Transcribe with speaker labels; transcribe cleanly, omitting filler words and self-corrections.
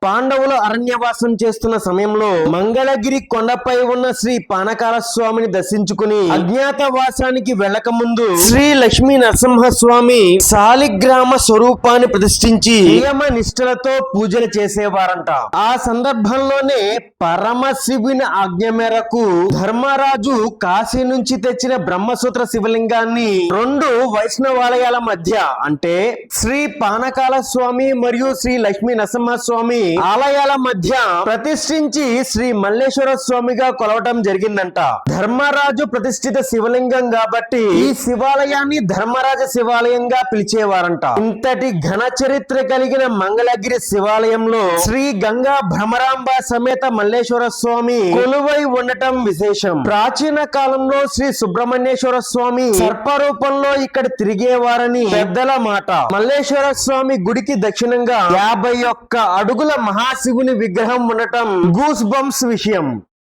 Speaker 1: పాండవులు అరణ్యవాసం చేస్తున్న సమయంలో మంగళగిరి కొండపై ఉన్న శ్రీ పానకాల స్వామిని దర్శించుకుని అజ్ఞాతవాసానికి వెళ్లక ముందు శ్రీ లక్ష్మీ నరసింహస్వామి శాలిగ్రామ స్వరూపాన్ని ప్రతిష్ఠించి నియమ నిష్ఠలతో పూజలు చేసేవారంట. ఆ సందర్భంలోనే పరమశివుని ఆజ్ఞ మేరకు ధర్మరాజు కాశీ నుంచి తెచ్చిన బ్రహ్మసూత్ర శివలింగాన్ని రెండు వైష్ణవాలయాల మధ్య అంటే శ్రీ పానకాల స్వామి మరియు శ్రీ లక్ష్మీ నరసింహస్వామి ఆలయాల మధ్య ప్రతిష్ఠించి శ్రీ మల్లేశ్వర స్వామిగా కొలవటం జరిగిందంట. ధర్మరాజు ప్రతిష్ఠిత శివలింగం కాబట్టి ఈ శివాలయాన్ని ధర్మరాజ శివాలయంగా పిలిచేవారంట. ఇంతటి ఘన చరిత్ర కలిగిన మంగళగిరి శివాలయంలో శ్రీ గంగా భ్రమరాంబ సమేత మల్లేశ్వర స్వామి కొలువై ఉండటం విశేషం. ప్రాచీన కాలంలో శ్రీ సుబ్రహ్మణ్యేశ్వర స్వామి సర్పరూపంలో ఇక్కడ తిరిగేవారని పెద్దల మాట. మల్లేశ్వర స్వామి గుడికి దక్షిణంగా 51 అడుగుల మహాశివుని విగ్రహం ఉండటం గూస్ బంప్స్ విషయం.